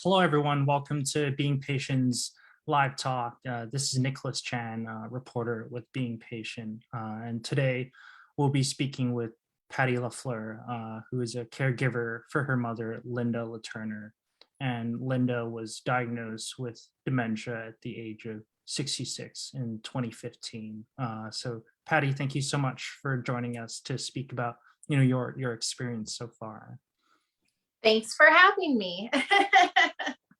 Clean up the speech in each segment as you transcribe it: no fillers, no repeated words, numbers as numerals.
Hello, everyone. Welcome to Being Patient's live talk. This is Nicholas Chan, reporter with Being Patient. And today we'll be speaking with Patti LaFleur, who is a caregiver for her mother, Linda LaTurner. And Linda was diagnosed with dementia at the age of 66 in 2015. So Patti, thank you so much for joining us to speak about your experience so far. Thanks for having me.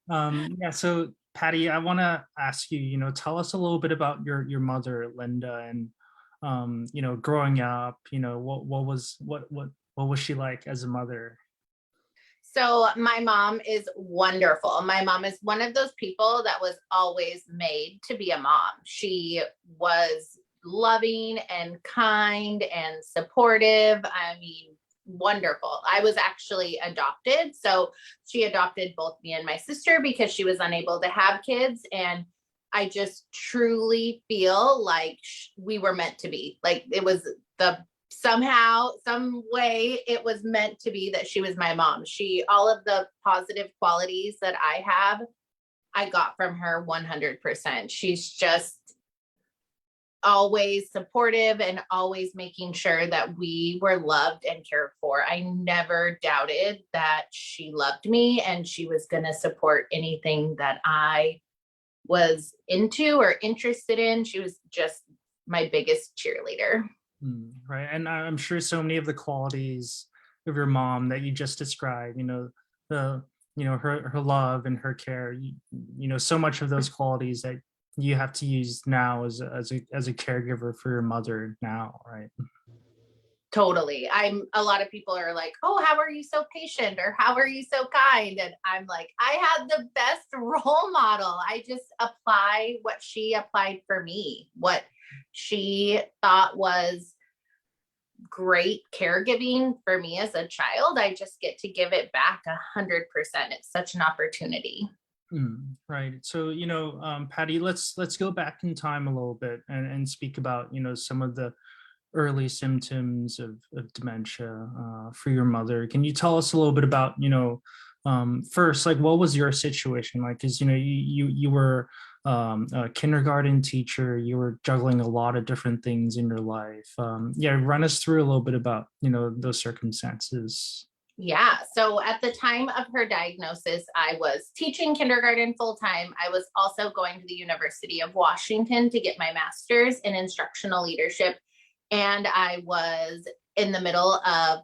Yeah, so Patti, I want to ask you, tell us a little bit about your mother, Linda, and growing up, what was she like as a mother? So my mom is wonderful. My mom is one of those people that was always made to be a mom. She was loving and kind and supportive. I mean, wonderful. I was actually adopted. So she adopted both me and my sister because she was unable to have kids. And I just truly feel like we were meant to be. Like it was somehow, some way it was meant to be that she was my mom. All of the positive qualities that I have, I got from her 100%. She's just always supportive and always making sure that we were loved and cared for. I never doubted that she loved me and she was going to support anything that I was into or interested in. She was just my biggest cheerleader. Right. And I'm sure so many of the qualities of your mom that you just described, her love and her care, so much of those qualities that you have to use now as a caregiver for your mother now, right? Totally. A lot of people are like, oh, how are you so patient? Or how are you so kind? And I'm like, I had the best role model. I just apply what she applied for me, what she thought was great caregiving for me as a child. I just get to give it back 100%. It's such an opportunity. Right. So, Patti, let's go back in time a little bit and speak about, some of the early symptoms of dementia for your mother. Can you tell us a little bit about, first, like what was your situation like? Because, you were a kindergarten teacher, you were juggling a lot of different things in your life. Yeah, run us through a little bit about, those circumstances. Yeah. So at the time of her diagnosis, I was teaching kindergarten full time. I was also going to the University of Washington to get my master's in instructional leadership. And I was in the middle of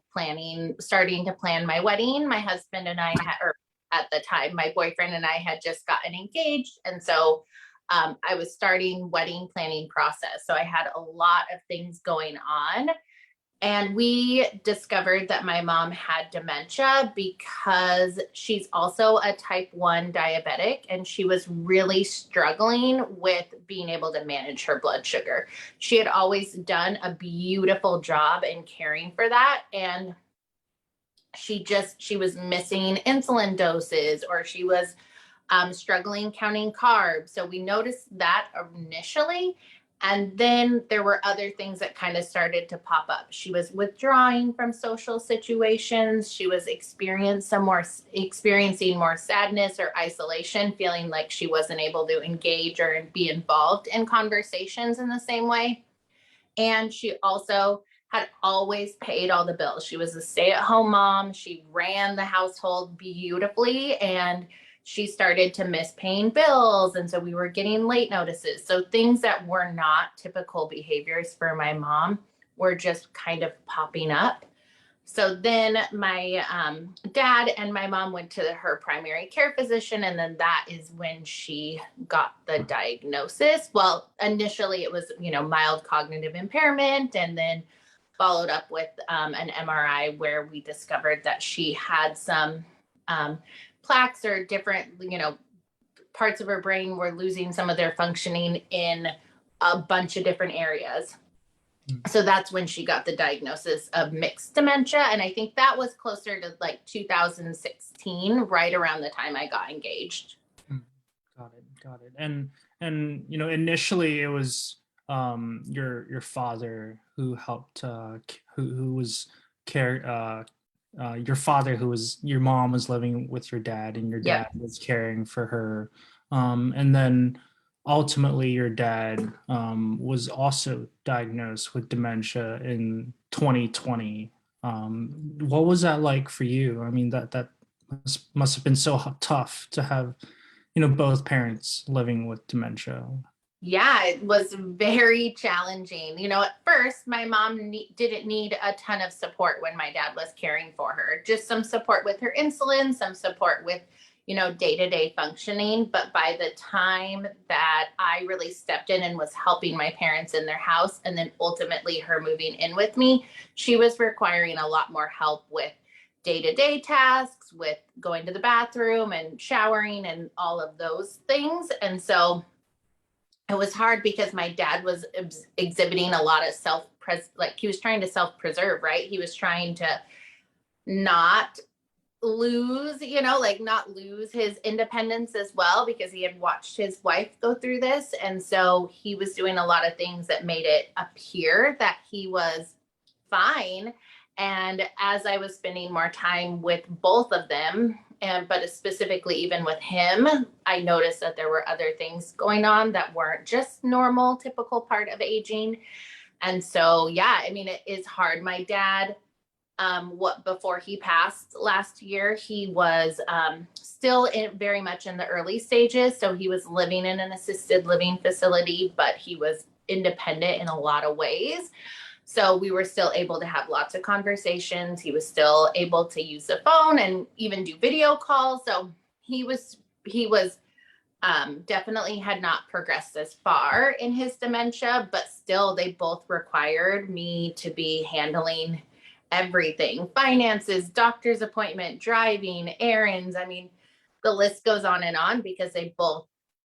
starting to plan my wedding. My husband and I or at the time, my boyfriend and I had just gotten engaged. And so I was starting wedding planning process. So I had a lot of things going on. And we discovered that my mom had dementia because she's also a type 1 diabetic and she was really struggling with being able to manage her blood sugar. She had always done a beautiful job in caring for that. And she was missing insulin doses, or she was struggling counting carbs. So we noticed that initially. And then there were other things that kind of started to pop up. She was withdrawing from social situations. She was experiencing more sadness or isolation, feeling like she wasn't able to engage or be involved in conversations in the same way. And she also had always paid all the bills. She was a stay-at-home mom. She ran the household beautifully, and she started to miss paying bills. And so we were getting late notices. So things that were not typical behaviors for my mom were just kind of popping up. So then my dad and my mom went to her primary care physician. And then that is when she got the diagnosis. Well, initially it was, mild cognitive impairment, and then followed up with an MRI where we discovered that she had some plaques or different, parts of her brain were losing some of their functioning in a bunch of different areas. So that's when she got the diagnosis of mixed dementia. And I think that was closer to like 2016, right around the time I got engaged. Got it. And initially it was your father who helped who was your father, your mom was living with your dad, and your dad Yep. was caring for her. And then ultimately, your dad was also diagnosed with dementia in 2020. What was that like for you? I mean, that must have been so tough to have, both parents living with dementia. Yeah, it was very challenging. At first, my mom didn't need a ton of support when my dad was caring for her. Just some support with her insulin, some support with, day-to-day functioning. But by the time that I really stepped in and was helping my parents in their house, and then ultimately her moving in with me, she was requiring a lot more help with day-to-day tasks, with going to the bathroom and showering and all of those things. And so it was hard because my dad was exhibiting a lot of like he was trying to self-preserve, right? He was trying to not lose, like not lose his independence as well, because he had watched his wife go through this. And so he was doing a lot of things that made it appear that he was fine. And as I was spending more time with both of them, but specifically even with him, I noticed that there were other things going on that weren't just normal, typical part of aging. And so, yeah, I mean, it is hard. My dad, before he passed last year, he was still very much in the early stages. So he was living in an assisted living facility, but he was independent in a lot of ways. So we were still able to have lots of conversations. He was still able to use the phone and even do video calls. So he was definitely had not progressed as far in his dementia, but still they both required me to be handling everything: finances, doctor's appointment, driving, errands. I mean, the list goes on because they both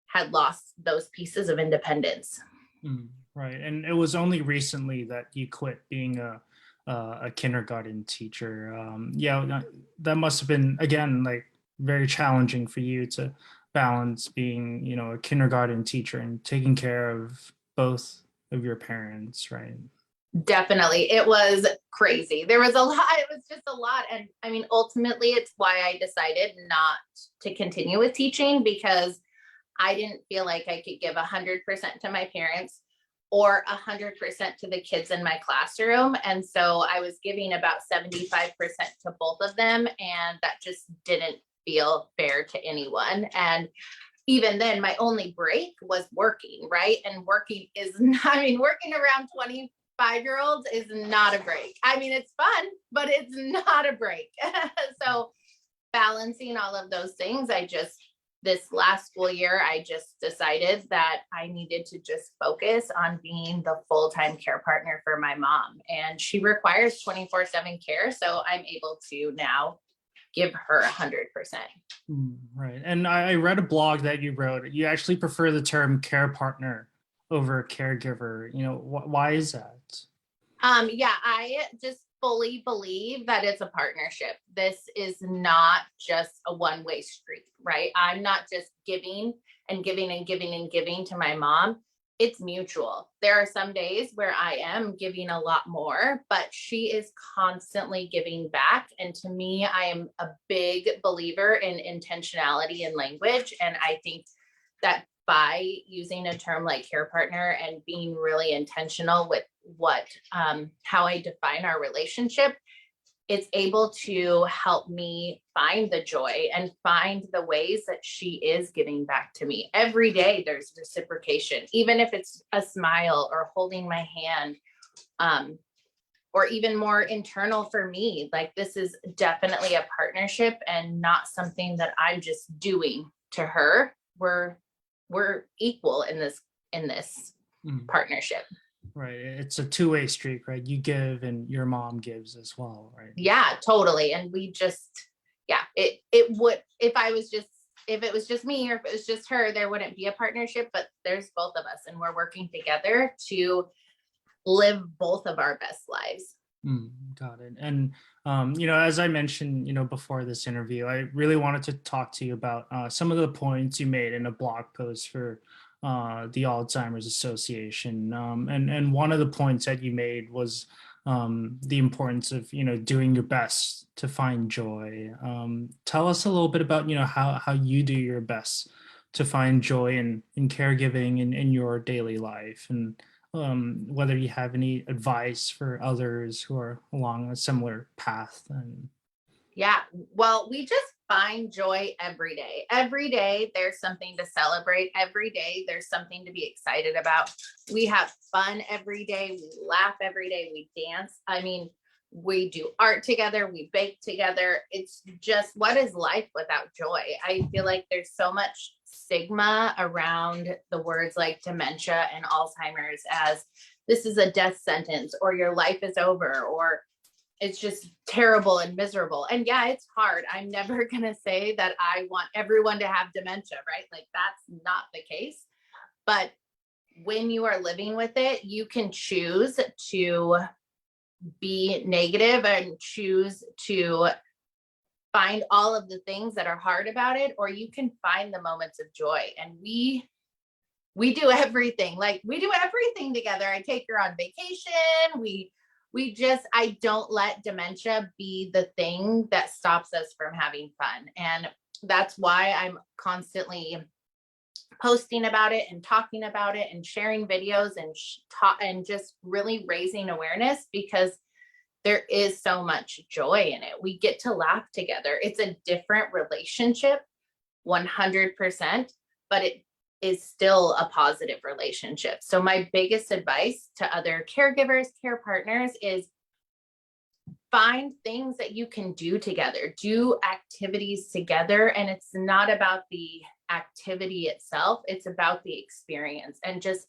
had lost those pieces of independence. Right, and it was only recently that you quit being a kindergarten teacher. Yeah, that must have been, again, like very challenging for you to balance being, a kindergarten teacher and taking care of both of your parents, right? Definitely. It was crazy. There was a lot. It was just a lot. And I mean, ultimately, it's why I decided not to continue with teaching, because I didn't feel like I could give 100% to my parents or 100% to the kids in my classroom. And so I was giving about 75% to both of them. And that just didn't feel fair to anyone. And even then, my only break was working, right? And working is not, I mean, working around 25-year-olds is not a break. I mean, it's fun, but it's not a break. So balancing all of those things, this last school year, I just decided that I needed to just focus on being the full-time care partner for my mom. And she requires 24/7 care. So I'm able to now give her 100%. Right. And I read a blog that you wrote. You actually prefer the term care partner over caregiver. Why is that? Yeah, I just fully believe that it's a partnership. This is not just a one-way street, right? I'm not just giving and giving and giving and giving to my mom. It's mutual. There are some days where I am giving a lot more, but she is constantly giving back. And to me, I am a big believer in intentionality in language. And I think that by using a term like care partner and being really intentional with how I define our relationship, it's able to help me find the joy and find the ways that she is giving back to me. Every day there's reciprocation, even if it's a smile or holding my hand, or even more internal for me. Like, this is definitely a partnership and not something that I'm just doing to her. We're equal in this partnership. Right. It's a two-way street, right? You give and your mom gives as well, right? Yeah, totally. And we just, yeah, it would, if it was just me or if it was just her, there wouldn't be a partnership, but there's both of us and we're working together to live both of our best lives. Got it. And, as I mentioned, before this interview, I really wanted to talk to you about some of the points you made in a blog post for the Alzheimer's Association. And one of the points that you made was the importance of, doing your best to find joy. Tell us a little bit about, how you do your best to find joy in caregiving in your daily life, and whether you have any advice for others who are along a similar path. And Yeah, well, we just find joy every day. Every day there's something to celebrate. Every day there's something to be excited about. We have fun every day. We laugh every day. We dance. I mean, we do art together. We bake together. It's just, what is life without joy? I feel like there's so much stigma around the words like dementia and Alzheimer's, as this is a death sentence, or your life is over, or it's just terrible and miserable. And yeah, it's hard. I'm never going to say that I want everyone to have dementia, right? Like, that's not the case. But when you are living with it, you can choose to be negative and choose to find all of the things that are hard about it, or you can find the moments of joy. And we do everything. Like, we do everything together. I take her on vacation. I don't let dementia be the thing that stops us from having fun. And that's why I'm constantly posting about it and talking about it and sharing videos and just really raising awareness, because there is so much joy in it. We get to laugh together. It's a different relationship, 100%, but it is still a positive relationship. So my biggest advice to other caregivers, care partners, is find things that you can do together, do activities together. And it's not about the activity itself, it's about the experience. And just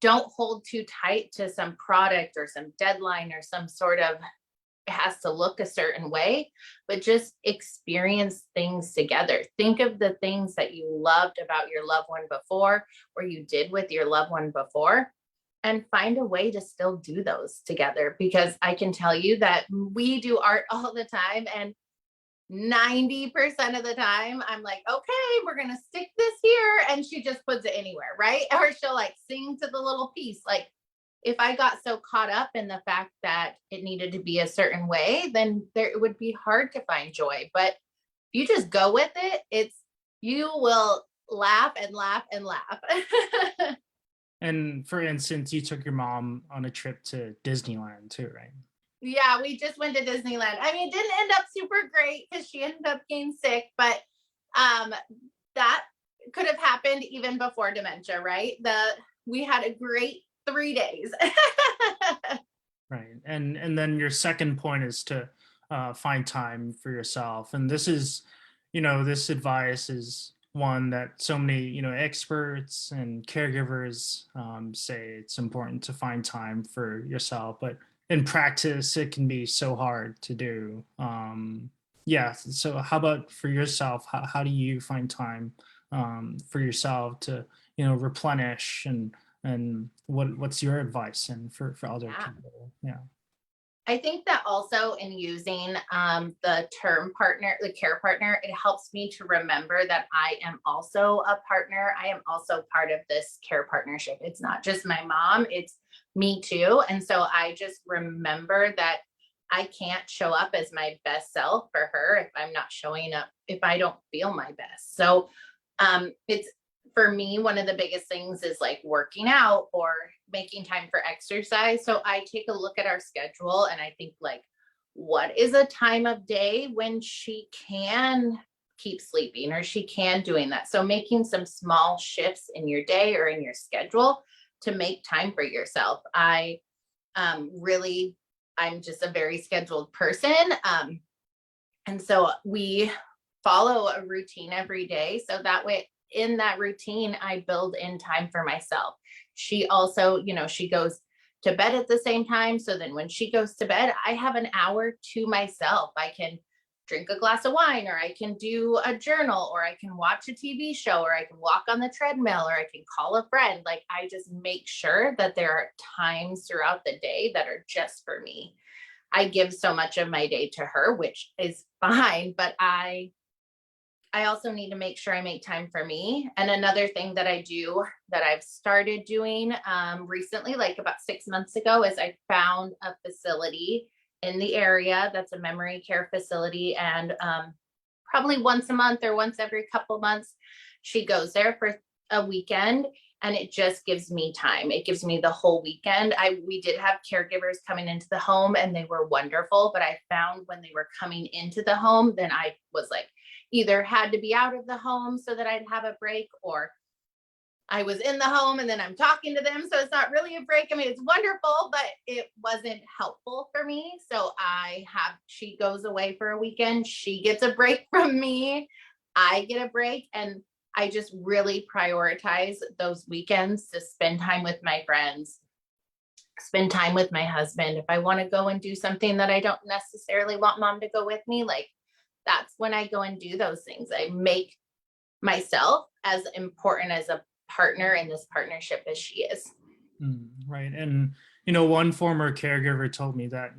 don't hold too tight to some product or some deadline or some sort of, it has to look a certain way, but just experience things together. Think of the things that you loved about your loved one before, or you did with your loved one before, and find a way to still do those together. Because I can tell you that we do art all the time, and 90% of the time I'm like, okay, we're going to stick this here. And she just puts it anywhere, right? Or she'll like sing to the little piece. Like, if I got so caught up in the fact that it needed to be a certain way, then it would be hard to find joy. But if you just go with it, you will laugh and laugh and laugh. and for instance, you took your mom on a trip to Disneyland too, right? Yeah, we just went to Disneyland. I mean, it didn't end up super great because she ended up getting sick, but that could have happened even before dementia, right? We had a great 3 days. Right. And then your second point is to find time for yourself. And this is, this advice is one that so many, experts and caregivers say it's important to find time for yourself. But in practice, it can be so hard to do. Yeah. So how about for yourself? How do you find time for yourself to, replenish, and what's your advice and for other people? Yeah. I think that also in using the term partner, the care partner, it helps me to remember that I am also a partner. I am also part of this care partnership. It's not just my mom, it's me too. And so I just remember that I can't show up as my best self for her if I'm not showing up, if I don't feel my best. So it's, for me, one of the biggest things is like working out or making time for exercise. So I take a look at our schedule and I think, like, what is a time of day when she can keep sleeping or she can doing that? So making some small shifts in your day or in your schedule to make time for yourself. I'm just a very scheduled person. And so we follow a routine every day. So that way, in that routine, I build in time for myself. She also, she goes to bed at the same time. So then when she goes to bed, I have an hour to myself. I can drink a glass of wine, or I can do a journal, or I can watch a TV show, or I can walk on the treadmill, or I can call a friend. Like, I just make sure that there are times throughout the day that are just for me. I give so much of my day to her, which is fine, but I I also need to make sure I make time for me. And another thing that I do that I've started doing recently, like about 6 months ago, is I found a facility in the area that's a memory care facility. And probably once a month or once every couple months, she goes there for a weekend, and it just gives me time. It gives me the whole weekend. We did have caregivers coming into the home, and they were wonderful, but I found when they were coming into the home, then I was like, either had to be out of the home so that I'd have a break, or I was in the home and then I'm talking to them. So it's not really a break. I mean, it's wonderful, but it wasn't helpful for me. So she goes away for a weekend. She gets a break from me. I get a break. And I just really prioritize those weekends to spend time with my friends, spend time with my husband. If I want to go and do something that I don't necessarily want mom to go with me, like, that's when I go and do those things. I make myself as important as a partner in this partnership as she is. Right. And, one former caregiver told me that,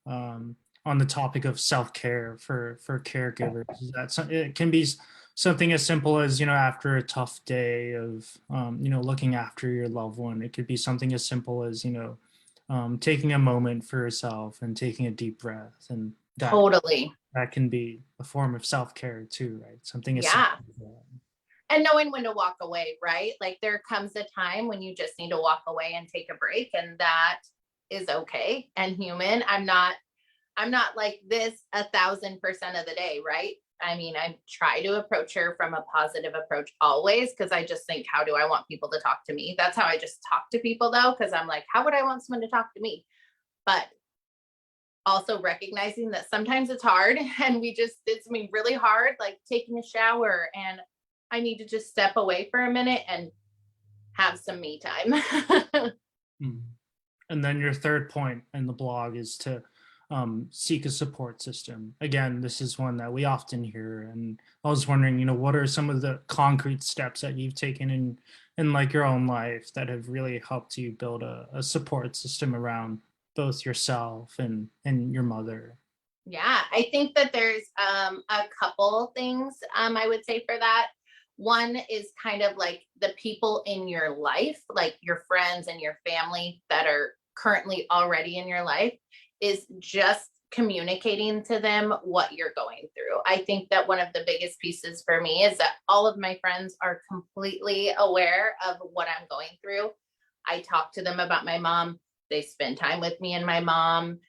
on the topic of self-care for caregivers, that it can be something as simple as, after a tough day of, looking after your loved one. It could be something as simple as, taking a moment for yourself and taking a deep breath. And Totally. that can be a form of self-care too, right? Something as Yeah. simple. And knowing when to walk away, right? Like, there comes a time when you just need to walk away and take a break, and that is okay and human. I'm not like this 1,000% of the day, right? I mean, I try to approach her from a positive approach always, because I just think, how do I want people to talk to me? That's how I just talk to people, though, because I'm like, how would I want someone to talk to me? But also recognizing that sometimes it's hard, and it's me really hard, like taking a shower, and I need to just step away for a minute and have some me time. And then your third point in the blog is to seek a support system. Again, this is one that we often hear, and I was wondering, what are some of the concrete steps that you've taken in like your own life that have really helped you build a support system around both yourself and your mother? Yeah, I think that there's a couple things I would say for that. One is kind of like the people in your life, like your friends and your family that are currently already in your life, is just communicating to them what you're going through. I think that one of the biggest pieces for me is that all of my friends are completely aware of what I'm going through. I talk to them about my mom. They spend time with me and my mom.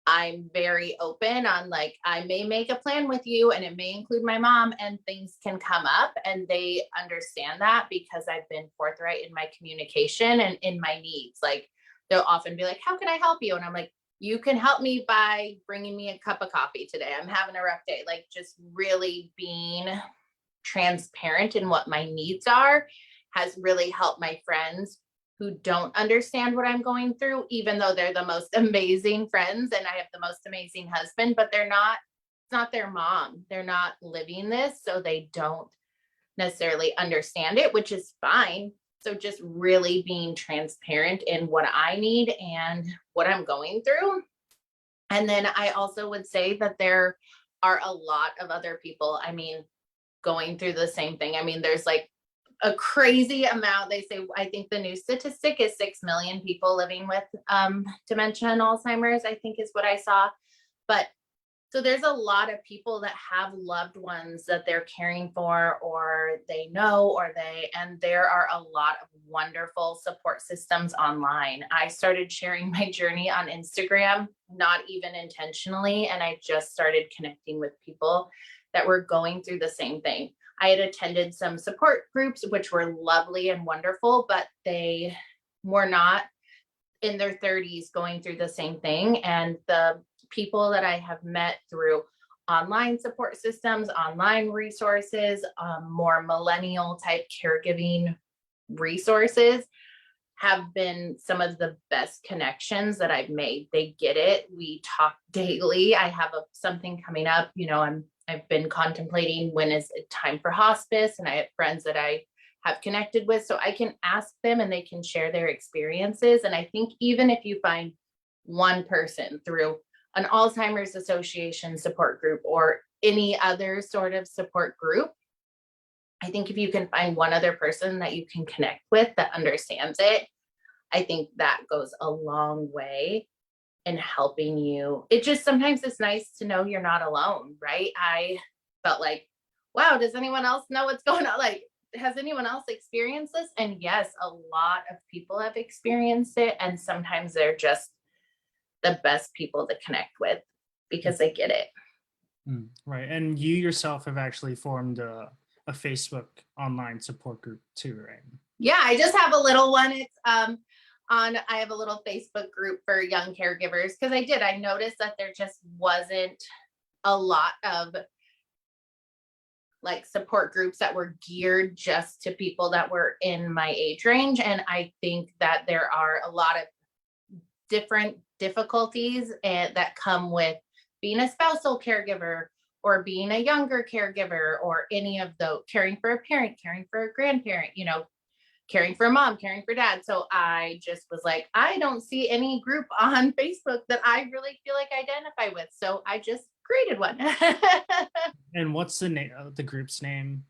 I'm very open on, like, I may make a plan with you and it may include my mom, and things can come up, and they understand that because I've been forthright in my communication and in my needs. Like, they'll often be like, how can I help you? And I'm like, you can help me by bringing me a cup of coffee today. I'm having a rough day. Like, just really being transparent in what my needs are has really helped my friends who don't understand what I'm going through, even though they're the most amazing friends and I have the most amazing husband, but it's not their mom. They're not living this, so they don't necessarily understand it, which is fine. So just really being transparent in what I need and what I'm going through. And then I also would say that there are a lot of other people, I mean, going through the same thing. I mean, there's like a crazy amount. They say, I think the new statistic is 6 million people living with dementia and Alzheimer's, I think is what I saw. But so there's a lot of people that have loved ones that they're caring for, or they know, and there are a lot of wonderful support systems online. I started sharing my journey on Instagram, not even intentionally, and I just started connecting with people that were going through the same thing. I had attended some support groups, which were lovely and wonderful, but they were not in their 30s going through the same thing. And the people that I have met through online support systems, online resources, more millennial type caregiving resources have been some of the best connections that I've made. They get it. We talk daily. I have something coming up, I've been contemplating when is it time for hospice, and I have friends that I have connected with, so I can ask them and they can share their experiences. And I think even if you find one person through an Alzheimer's Association support group or any other sort of support group, I think if you can find one other person that you can connect with that understands it, I think that goes a long way in helping you. It just sometimes it's nice to know you're not alone, right? I felt like, wow, does anyone else know what's going on? Like, has anyone else experienced this? And yes, a lot of people have experienced it. And sometimes they're just the best people to connect with because they get it. Right. And you yourself have actually formed a Facebook online support group too, right? Yeah, I just have a little one. It's I have a little Facebook group for young caregivers because I noticed that there just wasn't a lot of like support groups that were geared just to people that were in my age range. And I think that there are a lot of different difficulties that come with being a spousal caregiver or being a younger caregiver or any of the caring for a parent, caring for a grandparent, caring for mom, caring for dad. So I just was like, I don't see any group on Facebook that I really feel like I identify with. So I just created one. And what's the name of the group's name?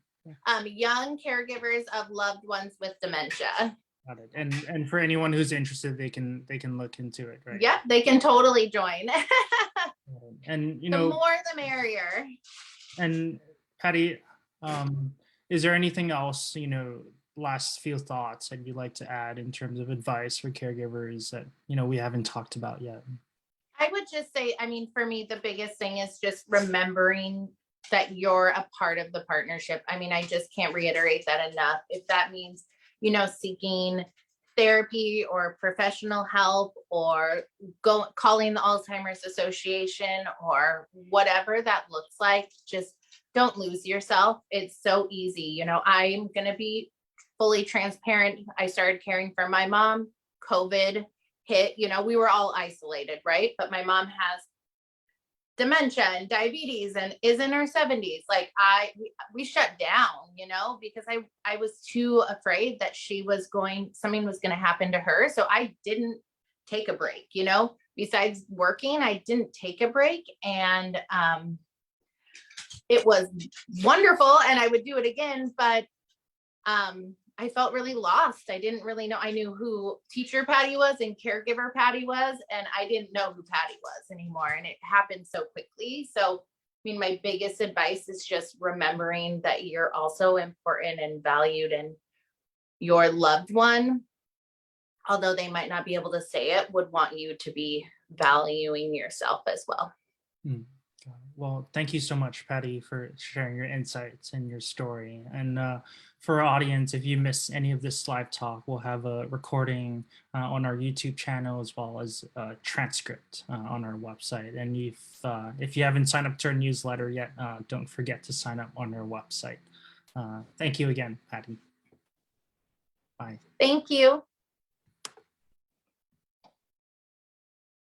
Young caregivers of loved ones with dementia. Got it. And for anyone who's interested, they can look into it, right? Yep, they can totally join. And the more the merrier. And Patti, is there anything else, last few thoughts that you'd like to add in terms of advice for caregivers that we haven't talked about yet? I would just say, I mean, for me, the biggest thing is just remembering that you're a part of the partnership. I mean, I just can't reiterate that enough. If that means, seeking therapy or professional help or calling the Alzheimer's Association or whatever that looks like, just don't lose yourself. It's so easy. I'm going to be fully transparent. I started caring for my mom. COVID hit, we were all isolated, right? But my mom has dementia and diabetes and is in her 70s. Like we shut down, because I was too afraid that something was going to happen to her. So I didn't take a break, besides working, I didn't take a break. And it was wonderful and I would do it again, but I felt really lost. I didn't really know. I knew who teacher Patti was and caregiver Patti was, and I didn't know who Patti was anymore. And it happened so quickly. So, my biggest advice is just remembering that you're also important and valued, and your loved one, although they might not be able to say it, would want you to be valuing yourself as well. Well, thank you so much, Patti, for sharing your insights and your story. And for our audience, if you miss any of this live talk, we'll have a recording on our YouTube channel as well as a transcript on our website. And if you haven't signed up to our newsletter yet, don't forget to sign up on our website. Thank you again, Patti. Bye. Thank you.